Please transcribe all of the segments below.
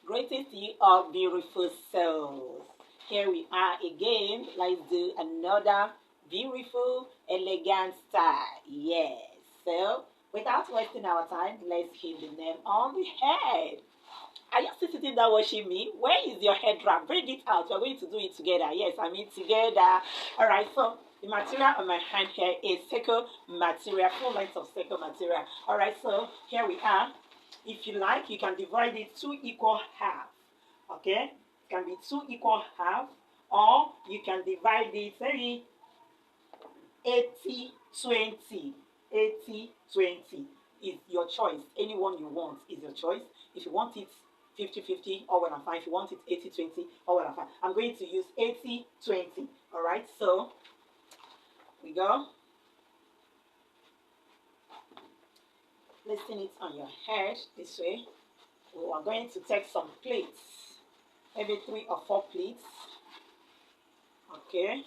Greetings to you all, beautiful souls. Here we are again. Let's do another beautiful, elegant style. Yes. So, without wasting our time, let's hit the name on the head. Are you still sitting there watching me? Where is your head wrap? Bring it out. We're going to do it together. Yes, I mean together. Alright, so the material on my hand here is circle material, full length of circle material. Alright, so here we are. If you like, you can divide it two equal half. Okay? It can be two equal half, or you can divide it maybe 80-20. 80-20 is your choice. Anyone you want is your choice. If you want it 50-50, or when I'm fine. If you want it 80-20, or when I'm fine. I'm going to use 80-20. Alright, so we go. Placing it on your head this way. We are going to take some plates, maybe 3 or 4 plates. Okay.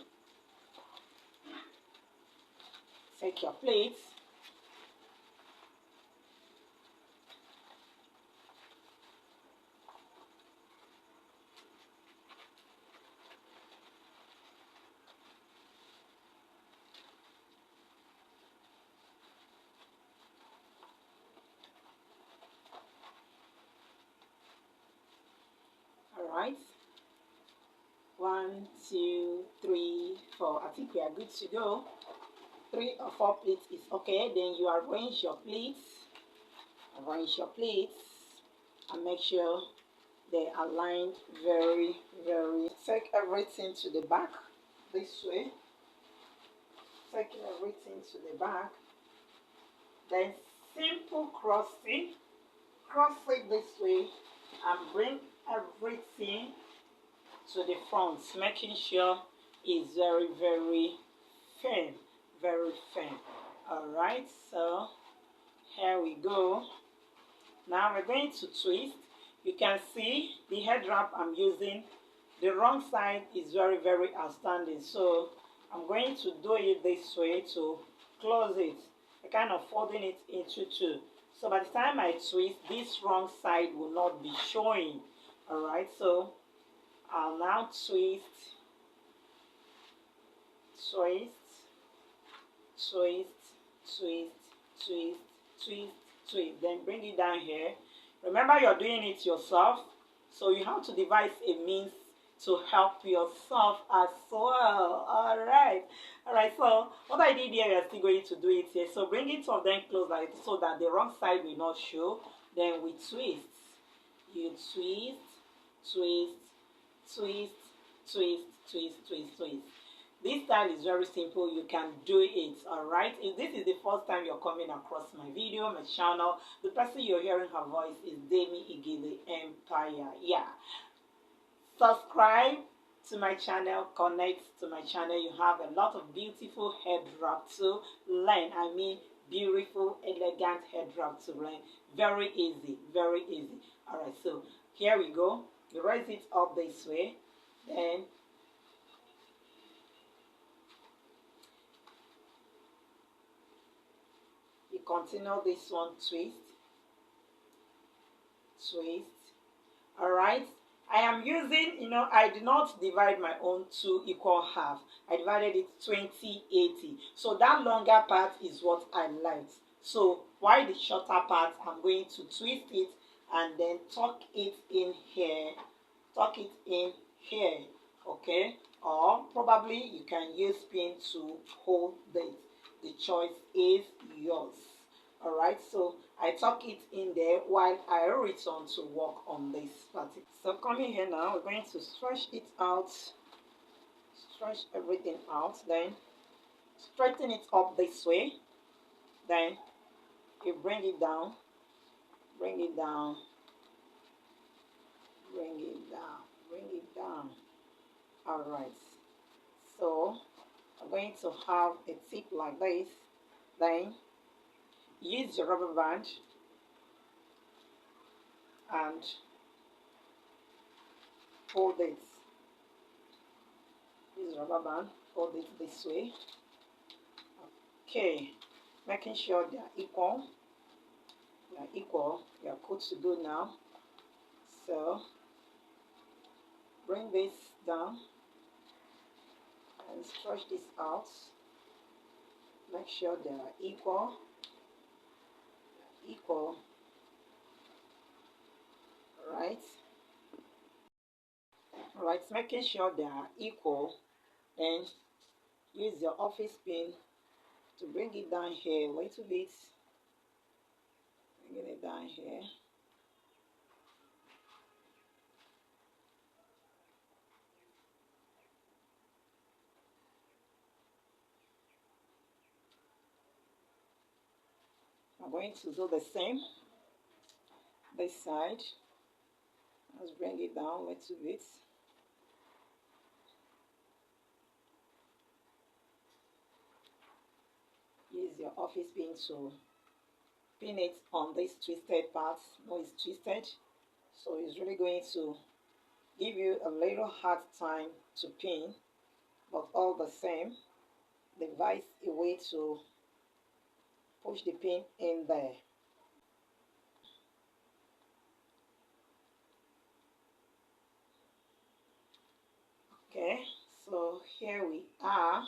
Take your plates. Alright. 1, 2, 3, 4. I think we are good to go. 3 or 4 plates is okay. Then you arrange your plates. Arrange your plates and make sure they are aligned very. Take everything to the back this way. Taking everything to the back. Then simple crossing. Cross it this way and bring everything to the front, making sure it's very firm. Very firm. Alright, so here we go. Now we're going to twist. You can see the head wrap I'm using. The wrong side is very outstanding. So I'm going to do it this way to close it. I kind of folding it into two. So by the time I twist, this wrong side will not be showing. Alright, so I'll now twist. Then bring it down here. Remember, you're doing it yourself, so you have to devise a means to help yourself as well. Alright, so what I did here, we're still going to do it here. So bring it up, then close like so that the wrong side will not show. Then we twist. You twist. This style is very simple. You can do it. Alright, if this is the first time you're coming across my video, my channel, the person you're hearing her voice is Demi Igile Empire. Yeah, subscribe to my channel, connect to my channel. You have a lot of beautiful head wrap to learn. I mean beautiful, elegant head wrap to learn. Very easy. Alright, so here we go. You raise it up this way, then you continue this one, twist. Alright, I am using, I did not divide my own two equal half. I divided it 20-80. So that longer part is what I liked. So while the shorter part, I'm going to twist it and then tuck it in here. Okay? Or probably you can use pin to hold this. The choice is yours. Alright, so I tuck it in there while I return to work on this particular. So coming here now, we're going to stretch it out. Stretch everything out. Then straighten it up this way. Then you bring it down. Alright, so I'm going to have a tip like this. Then use your rubber band and hold it. Use rubber band, hold it this way. Okay, making sure they are equal. You are good to go now. So bring this down and stretch this out. Make sure they are equal. Right. Right, making sure they are equal. Then use your office pin to bring it down here a little bit. Bring it down here. I'm going to do the same this side. Let's bring it down a little bit. Use your office pin to pin it on this twisted part. No, it's twisted, so it's really going to give you a little hard time to pin, but all the same, devise a way to push the pin in there. Okay, so here we are.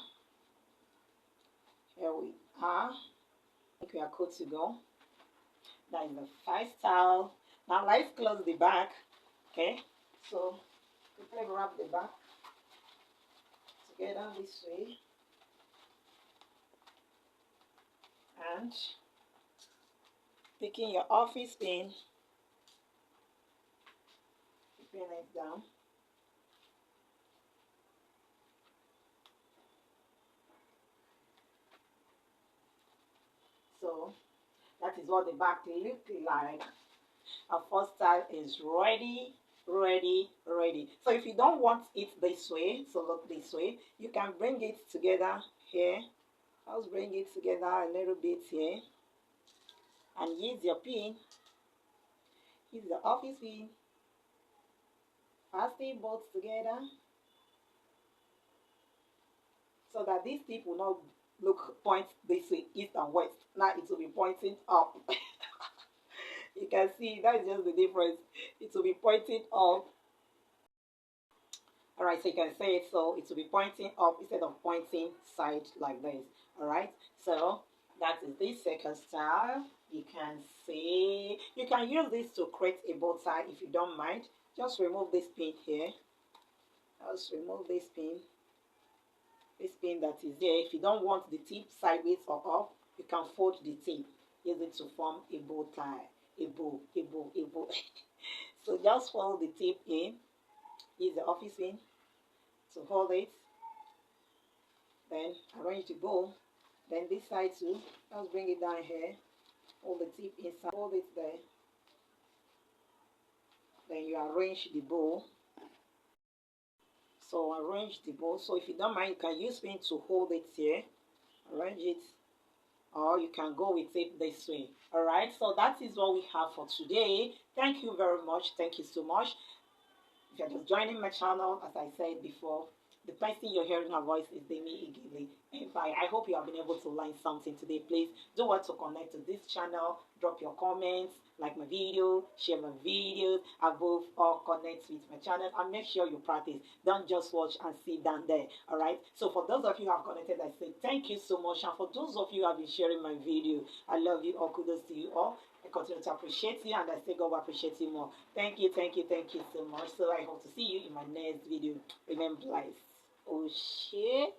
I think we are good to go. That is the first style. Now let's close the back. Okay, so quickly wrap the back together this way and picking your office pin, pin it down. So that is what the back looks like. Our first style is ready. So if you don't want it this way, so look this way, you can bring it together here. I'll bring it together a little bit here and use your pin, use the office pin, fasten both together so that this tip will not point this way, east and west. Now it will be pointing up. You can see that is just the difference. It will be pointing up. All right, so you can say it, so it will be pointing up instead of pointing side like this. All right, so that is the second style. You can see, you can use this to create a bow tie if you don't mind. Just remove this pin here. Just remove this pin that is there. If you don't want the tip sideways or up, you can fold the tip. Use it to form a bow tie. A bow. So just fold the tip in. Use the office pin to hold it. Then arrange the bow. Then this side too. Just bring it down here. Hold the tip inside. Hold it there. Then you arrange the bow. So arrange the bow. So if you don't mind, you can use pin to hold it here. Arrange it. Or you can go with it this way. All right, so that is what we have for today. Thank you very much. Thank you so much. If you're just joining my channel, as I said before, the person you're hearing her voice is Demi Igili. In fact, I hope you have been able to learn something today. Please do want to connect to this channel, drop your comments, like my video, share my videos, above all connect with my channel, and make sure you practice. Don't just watch and sit down there. All right, so for those of you who have connected, I say thank you so much, and for those of you who have been sharing my video, I love you all. Kudos to you all. I continue to appreciate you, and I say God will appreciate you more. Thank you so much. So I hope to see you in my next video. Remember, blessed. Oh shit.